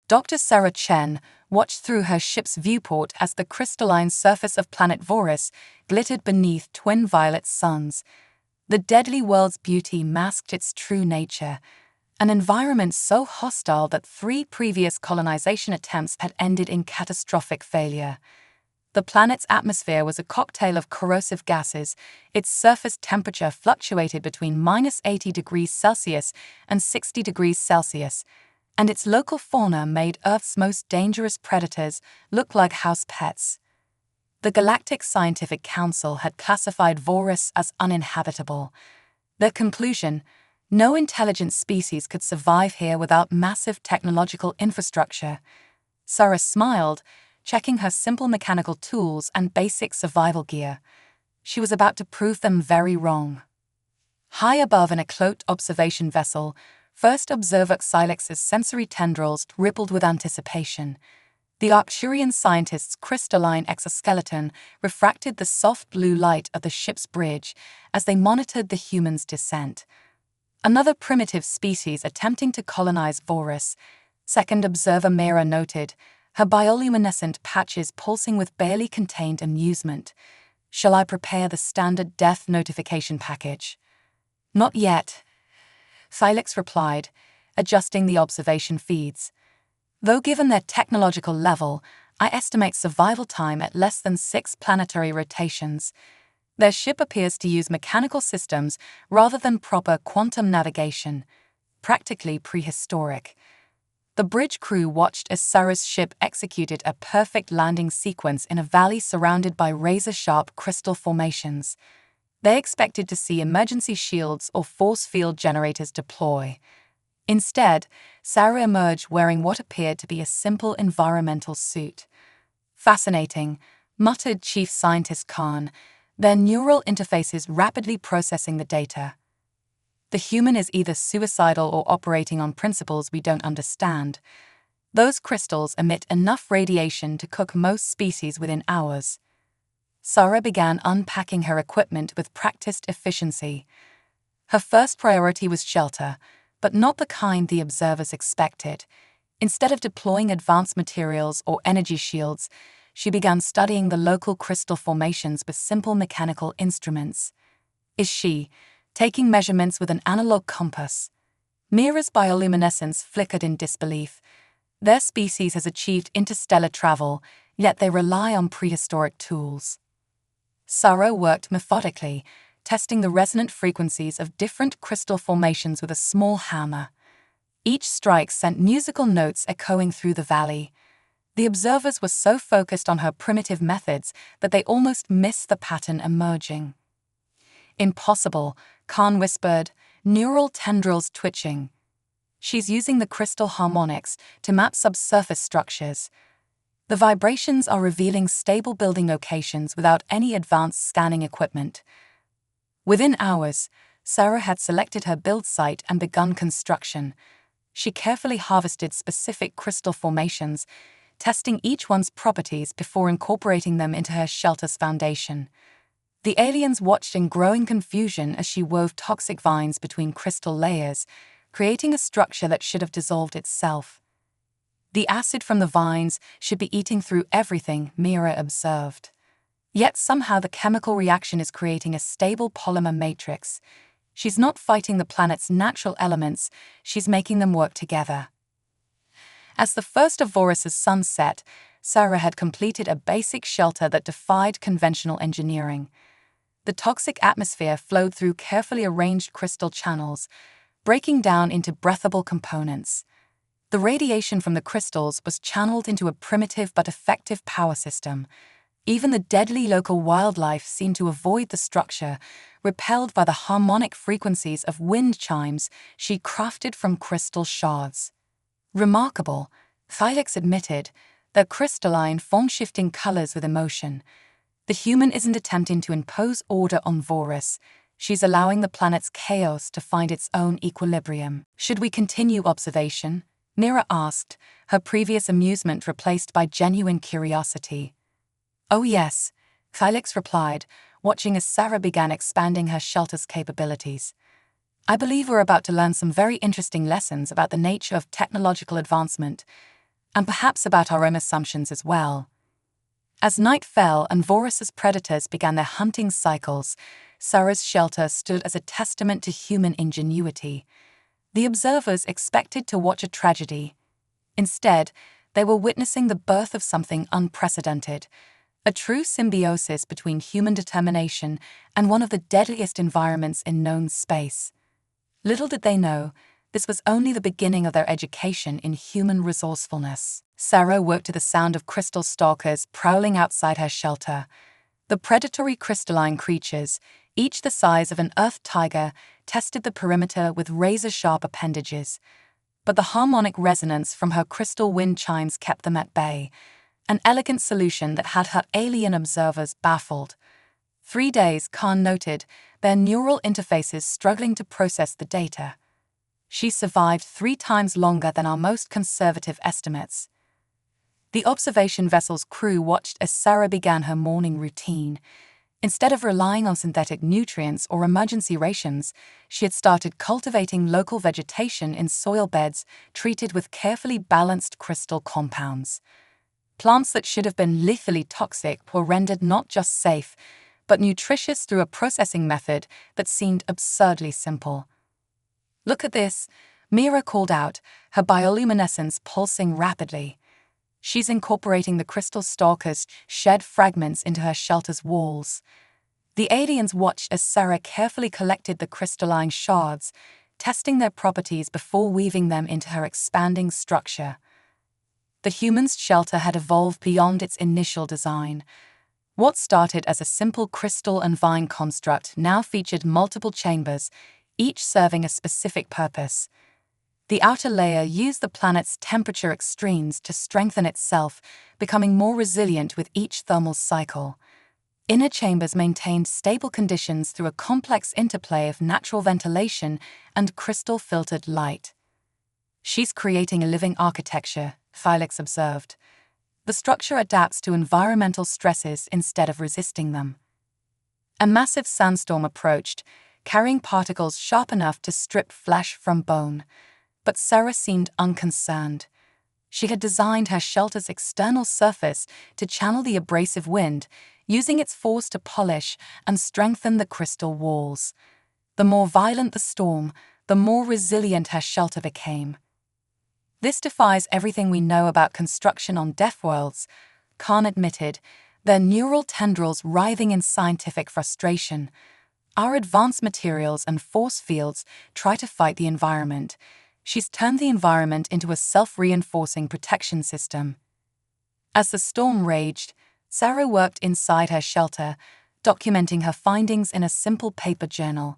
Dr. Sarah Chen watched through her ship's viewport as the crystalline surface of planet Voris glittered beneath twin violet suns. The deadly world's beauty masked its true nature, an environment so hostile that 3 previous colonization attempts had ended in catastrophic failure. The planet's atmosphere was a cocktail of corrosive gases. Its surface temperature fluctuated between -80 degrees Celsius and 60 degrees Celsius, and its local fauna made Earth's most dangerous predators look like house pets. The Galactic Scientific Council had classified Voris as uninhabitable. Their conclusion: no intelligent species could survive here without massive technological infrastructure. Sarah smiled, checking her simple mechanical tools and basic survival gear. She was about to prove them very wrong. High above in a cloaked observation vessel, First Observer Xylex's sensory tendrils rippled with anticipation. The Arcturian scientist's crystalline exoskeleton refracted the soft blue light of the ship's bridge as they monitored the humans' descent. Another primitive species attempting to colonize Voris, Second Observer Mira noted, her bioluminescent patches pulsing with barely contained amusement. Shall I prepare the standard death notification package? Not yet, Silex replied, adjusting the observation feeds. Though given their technological level, I estimate survival time at less than 6 planetary rotations. Their ship appears to use mechanical systems rather than proper quantum navigation, practically prehistoric. The bridge crew watched as Sarah's ship executed a perfect landing sequence in a valley surrounded by razor-sharp crystal formations. They expected to see emergency shields or force field generators deploy. Instead, Sarah emerged wearing what appeared to be a simple environmental suit. Fascinating, muttered Chief Scientist Khan, their neural interfaces rapidly processing the data. The human is either suicidal or operating on principles we don't understand. Those crystals emit enough radiation to cook most species within hours. Sarah began unpacking her equipment with practiced efficiency. Her first priority was shelter, but not the kind the observers expected. Instead of deploying advanced materials or energy shields, she began studying the local crystal formations with simple mechanical instruments. Is she taking measurements with an analog compass? Mira's bioluminescence flickered in disbelief. Their species has achieved interstellar travel, yet they rely on prehistoric tools. Sarah worked methodically, testing the resonant frequencies of different crystal formations with a small hammer. Each strike sent musical notes echoing through the valley. The observers were so focused on her primitive methods that they almost missed the pattern emerging. Impossible, Khan whispered, neural tendrils twitching. She's using the crystal harmonics to map subsurface structures. The vibrations are revealing stable building locations without any advanced scanning equipment. Within hours, Sarah had selected her build site and begun construction. She carefully harvested specific crystal formations, testing each one's properties before incorporating them into her shelter's foundation. The aliens watched in growing confusion as she wove toxic vines between crystal layers, creating a structure that should have dissolved itself. The acid from the vines should be eating through everything, Mira observed. Yet somehow the chemical reaction is creating a stable polymer matrix. She's not fighting the planet's natural elements, she's making them work together. As the first of Voris's suns set, Sarah had completed a basic shelter that defied conventional engineering. The toxic atmosphere flowed through carefully arranged crystal channels, breaking down into breathable components. The radiation from the crystals was channeled into a primitive but effective power system. Even the deadly local wildlife seemed to avoid the structure, repelled by the harmonic frequencies of wind chimes she crafted from crystal shards. Remarkable, Silex admitted, their crystalline, form-shifting colors with emotion. The human isn't attempting to impose order on Voris. She's allowing the planet's chaos to find its own equilibrium. Should we continue observation? Mira asked, her previous amusement replaced by genuine curiosity. Oh yes, Silex replied, watching as Sarah began expanding her shelter's capabilities. I believe we're about to learn some very interesting lessons about the nature of technological advancement. and perhaps about our own assumptions as well. As night fell and Vorus's predators began their hunting cycles, Sarah's shelter stood as a testament to human ingenuity. The observers expected to watch a tragedy. Instead, they were witnessing the birth of something unprecedented, a true symbiosis between human determination and one of the deadliest environments in known space. Little did they know, this was only the beginning of their education in human resourcefulness. Sarah woke to the sound of crystal stalkers prowling outside her shelter. The predatory crystalline creatures, each the size of an earth tiger, tested the perimeter with razor-sharp appendages. But the harmonic resonance from her crystal wind chimes kept them at bay, an elegant solution that had her alien observers baffled. 3 days, Khan noted, their neural interfaces struggling to process the data. She survived 3 times longer than our most conservative estimates. The observation vessel's crew watched as Sarah began her morning routine. Instead of relying on synthetic nutrients or emergency rations, she had started cultivating local vegetation in soil beds treated with carefully balanced crystal compounds. Plants that should have been lethally toxic were rendered not just safe, but nutritious through a processing method that seemed absurdly simple. "Look at this," Mira called out, her bioluminescence pulsing rapidly. She's incorporating the crystal stalker's shed fragments into her shelter's walls. The aliens watched as Sarah carefully collected the crystalline shards, testing their properties before weaving them into her expanding structure. The human's shelter had evolved beyond its initial design. What started as a simple crystal and vine construct now featured multiple chambers, each serving a specific purpose. The outer layer used the planet's temperature extremes to strengthen itself, becoming more resilient with each thermal cycle. Inner chambers maintained stable conditions through a complex interplay of natural ventilation and crystal-filtered light. "She's creating a living architecture," Felix observed. "The structure adapts to environmental stresses instead of resisting them." A massive sandstorm approached, carrying particles sharp enough to strip flesh from bone. But Sarah seemed unconcerned. She had designed her shelter's external surface to channel the abrasive wind, using its force to polish and strengthen the crystal walls. The more violent the storm, the more resilient her shelter became. "This defies everything we know about construction on Deathworlds," Khan admitted, their neural tendrils writhing in scientific frustration. "Our advanced materials and force fields try to fight the environment. She's turned the environment into a self-reinforcing protection system." As the storm raged, Sarah worked inside her shelter, documenting her findings in a simple paper journal.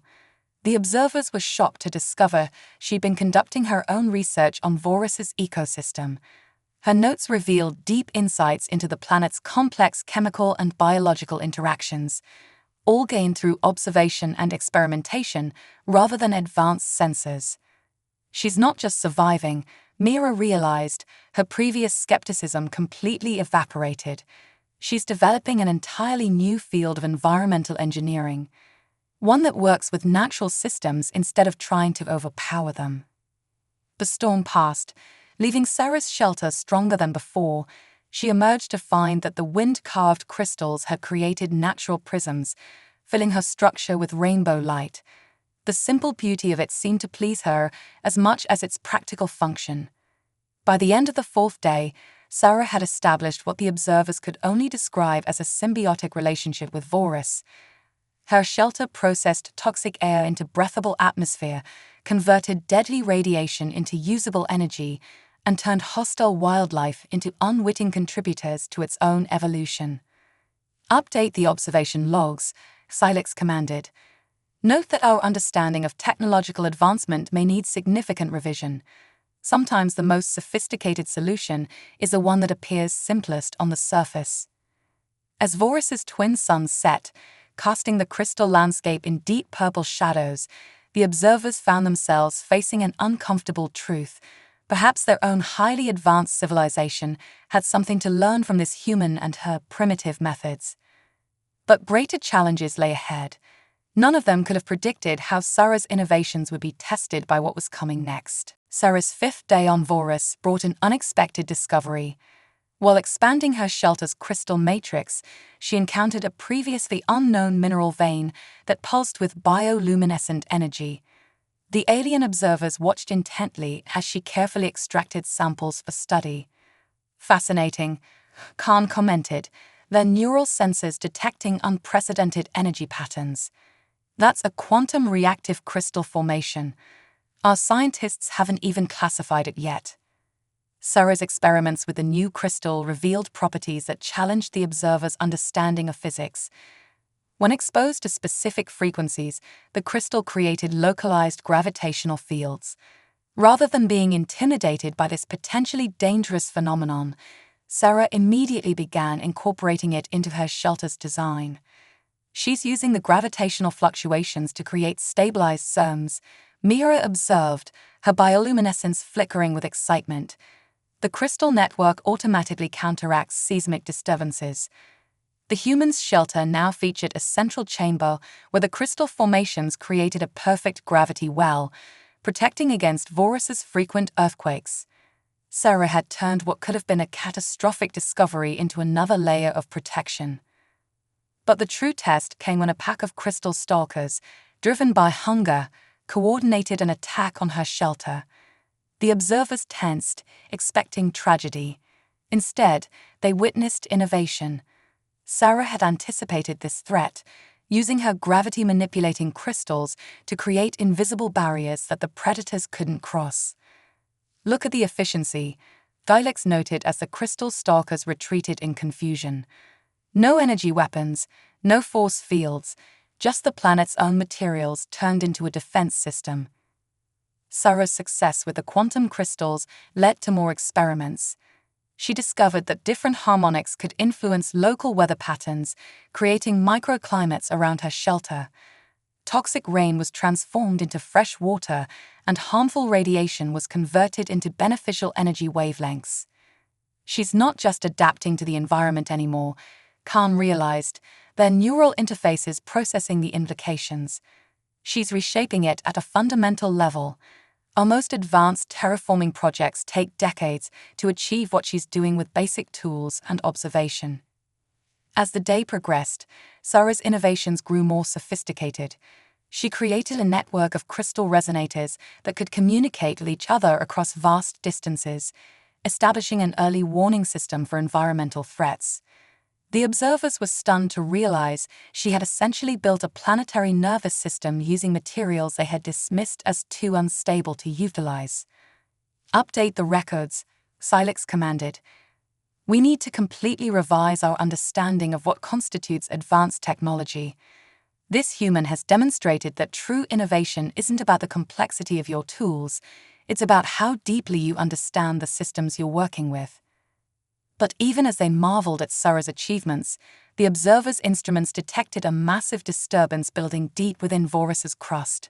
The observers were shocked to discover she'd been conducting her own research on Vorus's ecosystem. Her notes revealed deep insights into the planet's complex chemical and biological interactions, all gained through observation and experimentation rather than advanced sensors. She's not just surviving, Mira realized, her previous skepticism completely evaporated. She's developing an entirely new field of environmental engineering, one that works with natural systems instead of trying to overpower them. The storm passed, leaving Sarah's shelter stronger than before. She emerged to find that the wind-carved crystals had created natural prisms, filling her structure with rainbow light. The simple beauty of it seemed to please her as much as its practical function. By the end of the 4th day, Sarah had established what the observers could only describe as a symbiotic relationship with Vorus. Her shelter processed toxic air into breathable atmosphere, converted deadly radiation into usable energy, and turned hostile wildlife into unwitting contributors to its own evolution. "Update the observation logs," Felix commanded. "Note that our understanding of technological advancement may need significant revision. Sometimes the most sophisticated solution is the one that appears simplest on the surface." As Vorus's twin suns set, casting the crystal landscape in deep purple shadows, the observers found themselves facing an uncomfortable truth. Perhaps their own highly advanced civilization had something to learn from this human and her primitive methods. But greater challenges lay ahead. None of them could have predicted how Sarah's innovations would be tested by what was coming next. Sarah's fifth day on Vorus brought an unexpected discovery. While expanding her shelter's crystal matrix, she encountered a previously unknown mineral vein that pulsed with bioluminescent energy. The alien observers watched intently as she carefully extracted samples for study. "Fascinating," Khan commented, their neural sensors detecting unprecedented energy patterns. "That's a quantum reactive crystal formation. Our scientists haven't even classified it yet." Sarah's experiments with the new crystal revealed properties that challenged the observer's understanding of physics. When exposed to specific frequencies, the crystal created localized gravitational fields. Rather than being intimidated by this potentially dangerous phenomenon, Sarah immediately began incorporating it into her shelter's design. "She's using the gravitational fluctuations to create stabilized zones," Mira observed, her bioluminescence flickering with excitement. "The crystal network automatically counteracts seismic disturbances." The human's shelter now featured a central chamber where the crystal formations created a perfect gravity well, protecting against Vorus's frequent earthquakes. Sarah had turned what could have been a catastrophic discovery into another layer of protection. But the true test came when a pack of crystal stalkers, driven by hunger, coordinated an attack on her shelter. The observers tensed, expecting tragedy. Instead, they witnessed innovation. Sarah had anticipated this threat, using her gravity-manipulating crystals to create invisible barriers that the predators couldn't cross. "Look at the efficiency," Dilex noted as the crystal stalkers retreated in confusion. "No energy weapons, no force fields, just the planet's own materials turned into a defense system." Sarah's success with the quantum crystals led to more experiments. She discovered that different harmonics could influence local weather patterns, creating microclimates around her shelter. Toxic rain was transformed into fresh water, and harmful radiation was converted into beneficial energy wavelengths. "She's not just adapting to the environment anymore," Khan realized, their neural interfaces processing the implications. "She's reshaping it at a fundamental level." Our most advanced terraforming projects take decades to achieve what she's doing with basic tools and observation. As the day progressed, Sarah's innovations grew more sophisticated. She created a network of crystal resonators that could communicate with each other across vast distances, establishing an early warning system for environmental threats. The observers were stunned to realize she had essentially built a planetary nervous system using materials they had dismissed as too unstable to utilize. "Update the records," Silex commanded. "We need to completely revise our understanding of what constitutes advanced technology. This human has demonstrated that true innovation isn't about the complexity of your tools, it's about how deeply you understand the systems you're working with." But even as they marveled at Sarah's achievements, the observers' instruments detected a massive disturbance building deep within Vorus's crust.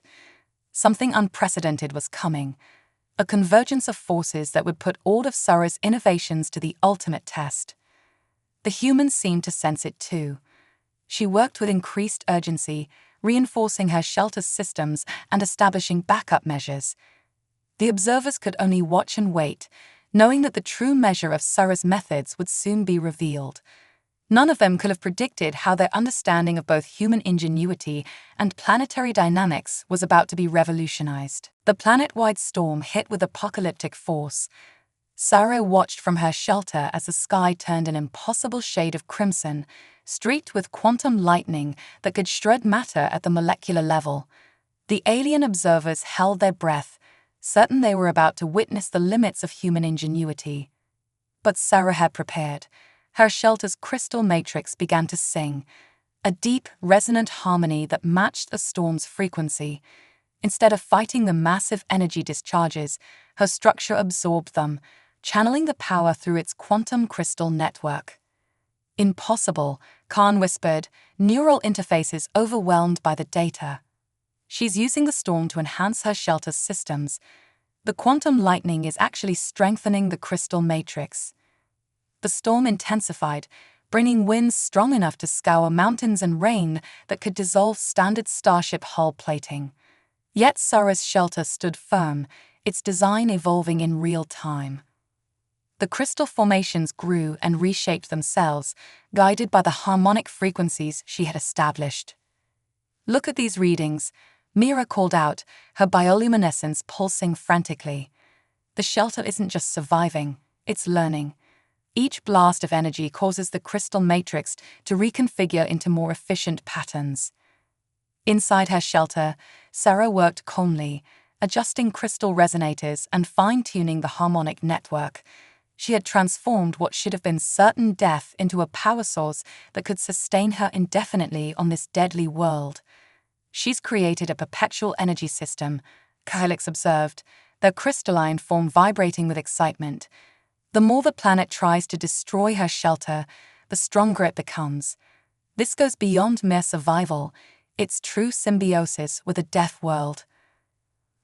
Something unprecedented was coming, a convergence of forces that would put all of Sarah's innovations to the ultimate test. The humans seemed to sense it too. She worked with increased urgency, reinforcing her shelter systems and establishing backup measures. The observers could only watch and wait, knowing that the true measure of Sarah's methods would soon be revealed. None of them could have predicted how their understanding of both human ingenuity and planetary dynamics was about to be revolutionized. The planet-wide storm hit with apocalyptic force. Sarah watched from her shelter as the sky turned an impossible shade of crimson, streaked with quantum lightning that could shred matter at the molecular level. The alien observers held their breath, certain they were about to witness the limits of human ingenuity. But Sarah had prepared. Her shelter's crystal matrix began to sing, a deep, resonant harmony that matched the storm's frequency. Instead of fighting the massive energy discharges, her structure absorbed them, channeling the power through its quantum crystal network. "Impossible," Khan whispered, neural interfaces overwhelmed by the data. "She's using the storm to enhance her shelter's systems. The quantum lightning is actually strengthening the crystal matrix." The storm intensified, bringing winds strong enough to scour mountains and rain that could dissolve standard starship hull plating. Yet Sarah's shelter stood firm, its design evolving in real time. The crystal formations grew and reshaped themselves, guided by the harmonic frequencies she had established. "Look at these readings," Mira called out, her bioluminescence pulsing frantically. "The shelter isn't just surviving, it's learning. Each blast of energy causes the crystal matrix to reconfigure into more efficient patterns." Inside her shelter, Sarah worked calmly, adjusting crystal resonators and fine-tuning the harmonic network. She had transformed what should have been certain death into a power source that could sustain her indefinitely on this deadly world. "She's created a perpetual energy system," Kylix observed, their crystalline form vibrating with excitement. "The more the planet tries to destroy her shelter, the stronger it becomes. This goes beyond mere survival. It's true symbiosis with a death world."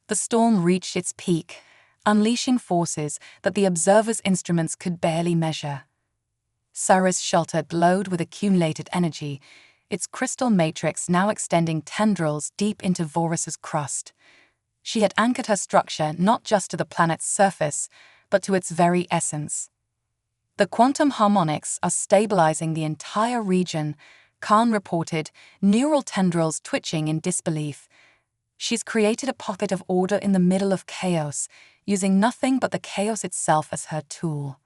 The storm reached its peak, unleashing forces that the observer's instruments could barely measure. Sarah's shelter glowed with accumulated energy, its crystal matrix now extending tendrils deep into Vorus's crust. She had anchored her structure not just to the planet's surface, but to its very essence. "The quantum harmonics are stabilizing the entire region," Khan reported, neural tendrils twitching in disbelief. "She's created a pocket of order in the middle of chaos, using nothing but the chaos itself as her tool."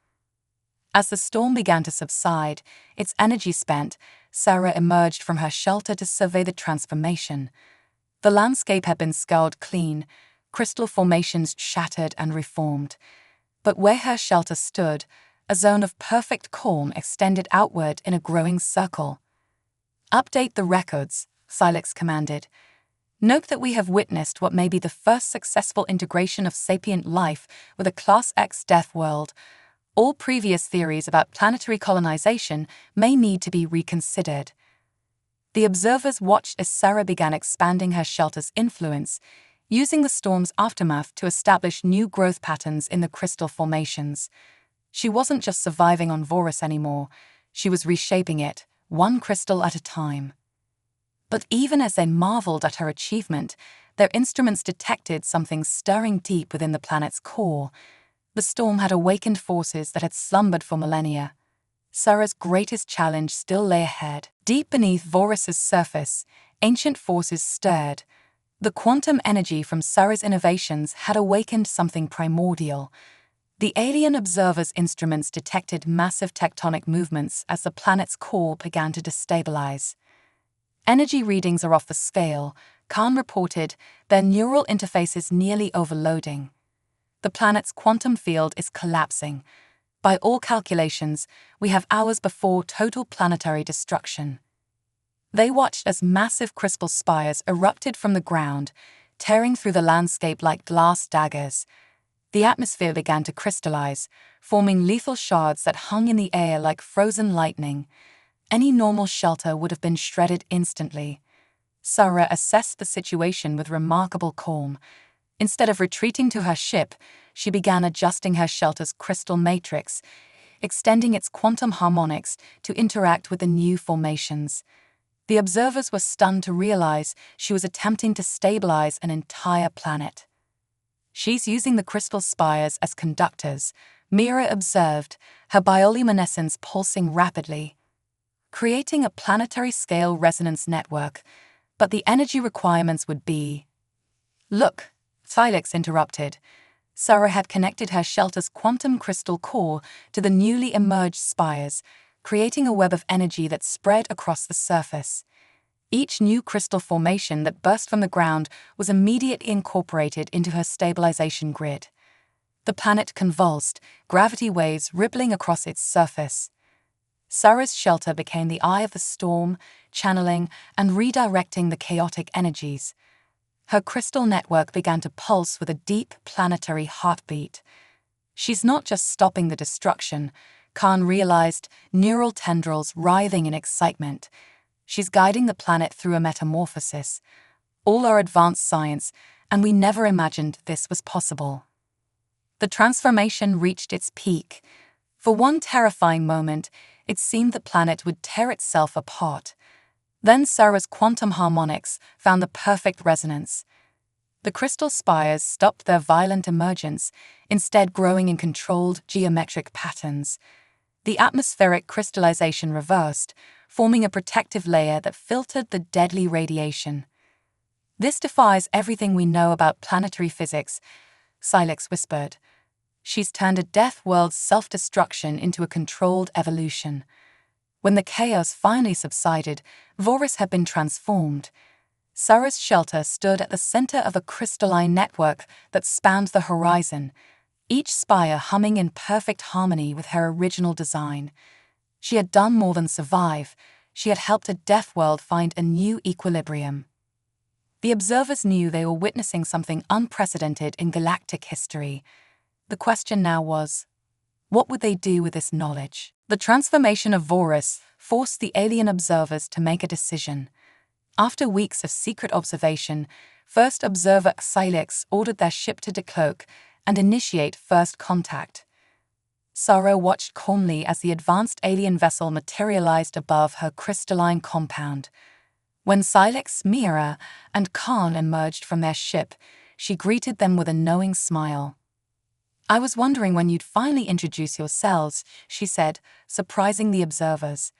As the storm began to subside, its energy spent, Sarah emerged from her shelter to survey the transformation. The landscape had been scoured clean, crystal formations shattered and reformed. But where her shelter stood, a zone of perfect calm extended outward in a growing circle. "Update the records," Kylix commanded. "Note that we have witnessed what may be the first successful integration of sapient life with a Class X death world. All previous theories about planetary colonization may need to be reconsidered." The observers watched as Sarah began expanding her shelter's influence, using the storm's aftermath to establish new growth patterns in the crystal formations. She wasn't just surviving on Vorus anymore, she was reshaping it, one crystal at a time. But even as they marveled at her achievement, their instruments detected something stirring deep within the planet's core. The storm had awakened forces that had slumbered for millennia. Sarah's greatest challenge still lay ahead. Deep beneath Vorus's surface, ancient forces stirred. The quantum energy from Sarah's innovations had awakened something primordial. The alien observer's instruments detected massive tectonic movements as the planet's core began to destabilize. "Energy readings are off the scale," Khan reported, their neural interfaces nearly overloading. "The planet's quantum field is collapsing. By all calculations, we have hours before total planetary destruction." They watched as massive crystal spires erupted from the ground, tearing through the landscape like glass daggers. The atmosphere began to crystallize, forming lethal shards that hung in the air like frozen lightning. Any normal shelter would have been shredded instantly. Sarah assessed the situation with remarkable calm. Instead of retreating to her ship, she began adjusting her shelter's crystal matrix, extending its quantum harmonics to interact with the new formations. The observers were stunned to realize she was attempting to stabilize an entire planet. "She's using the crystal spires as conductors," Mira observed, her bioluminescence pulsing rapidly, creating a planetary-scale resonance network. But the energy requirements would be... "Look," Kylix interrupted. Sarah had connected her shelter's quantum crystal core to the newly emerged spires, creating a web of energy that spread across the surface. Each new crystal formation that burst from the ground was immediately incorporated into her stabilization grid. The planet convulsed, gravity waves rippling across its surface. Sarah's shelter became the eye of the storm, channeling and redirecting the chaotic energies. Her crystal network began to pulse with a deep planetary heartbeat. "She's not just stopping the destruction," Khan realized, neural tendrils writhing in excitement. "She's guiding the planet through a metamorphosis. All our advanced science, and we never imagined this was possible." The transformation reached its peak. For one terrifying moment, it seemed the planet would tear itself apart. Then Sarah's quantum harmonics found the perfect resonance. The crystal spires stopped their violent emergence, instead growing in controlled geometric patterns. The atmospheric crystallization reversed, forming a protective layer that filtered the deadly radiation. "This defies everything we know about planetary physics," Silex whispered. "She's turned a Deathworld's self-destruction into a controlled evolution." When the chaos finally subsided, Voris had been transformed. Sarah's shelter stood at the center of a crystalline network that spanned the horizon, each spire humming in perfect harmony with her original design. She had done more than survive. She had helped a Deathworld find a new equilibrium. The observers knew they were witnessing something unprecedented in galactic history. The question now was, what would they do with this knowledge? The transformation of Voris forced the alien observers to make a decision. After weeks of secret observation, First Observer Silex ordered their ship to decloak and initiate first contact. Sarah watched calmly as the advanced alien vessel materialized above her crystalline compound. When Silex, Mira, and Khan emerged from their ship, she greeted them with a knowing smile. "I was wondering when you'd finally introduce yourselves," she said, surprising the observers.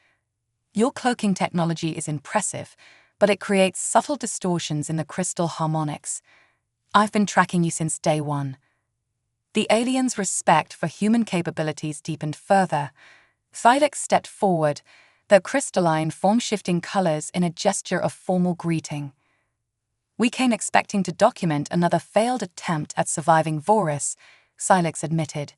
"Your cloaking technology is impressive, but it creates subtle distortions in the crystal harmonics. I've been tracking you since day one." The aliens' respect for human capabilities deepened further. Silex stepped forward, their crystalline, form-shifting colors in a gesture of formal greeting. "We came expecting to document another failed attempt at surviving Voris," Silex admitted.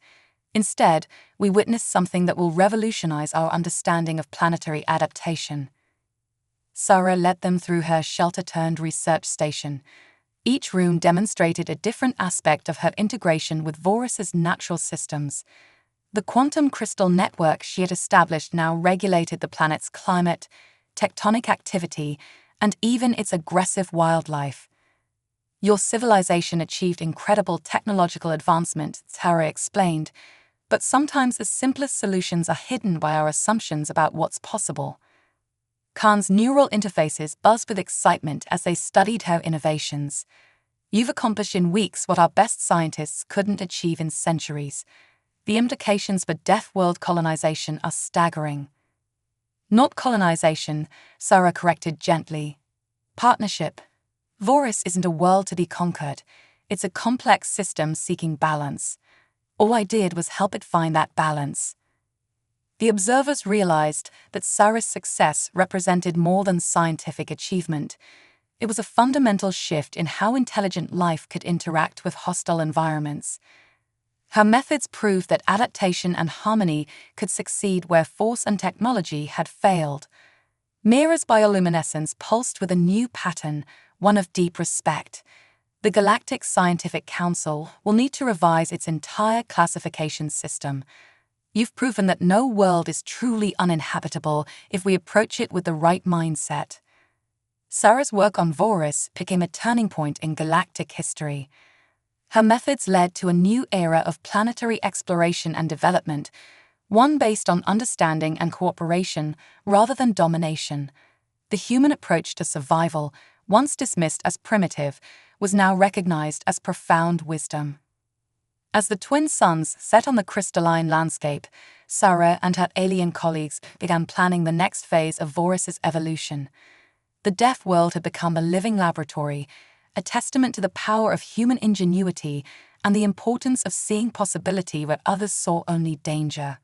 "Instead, we witnessed something that will revolutionize our understanding of planetary adaptation." Sarah led them through her shelter-turned research station. Each room demonstrated a different aspect of her integration with Voris's natural systems. The quantum crystal network she had established now regulated the planet's climate, tectonic activity, and even its aggressive wildlife. "Your civilization achieved incredible technological advancement," Sarah explained, "but sometimes the simplest solutions are hidden by our assumptions about what's possible." Khan's neural interfaces buzzed with excitement as they studied her innovations. "You've accomplished in weeks what our best scientists couldn't achieve in centuries. The implications for Deathworld colonization are staggering." "Not colonization," Sarah corrected gently. "Partnership. Voris isn't a world to be conquered. It's a complex system seeking balance. All I did was help it find that balance." The observers realized that Sarah's success represented more than scientific achievement. It was a fundamental shift in how intelligent life could interact with hostile environments. Her methods proved that adaptation and harmony could succeed where force and technology had failed. Mira's bioluminescence pulsed with a new pattern, one of deep respect. The Galactic Scientific Council will need to revise its entire classification system. "You've proven that no world is truly uninhabitable if we approach it with the right mindset." Sarah's work on Voris became a turning point in galactic history. Her methods led to a new era of planetary exploration and development, one based on understanding and cooperation rather than domination. The human approach to survival, once dismissed as primitive, was now recognized as profound wisdom. As the twin suns set on the crystalline landscape, Sarah and her alien colleagues began planning the next phase of Voris's evolution. The Deathworld had become a living laboratory, a testament to the power of human ingenuity and the importance of seeing possibility where others saw only danger.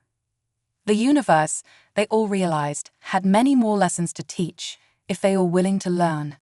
The universe, they all realized, had many more lessons to teach if they were willing to learn.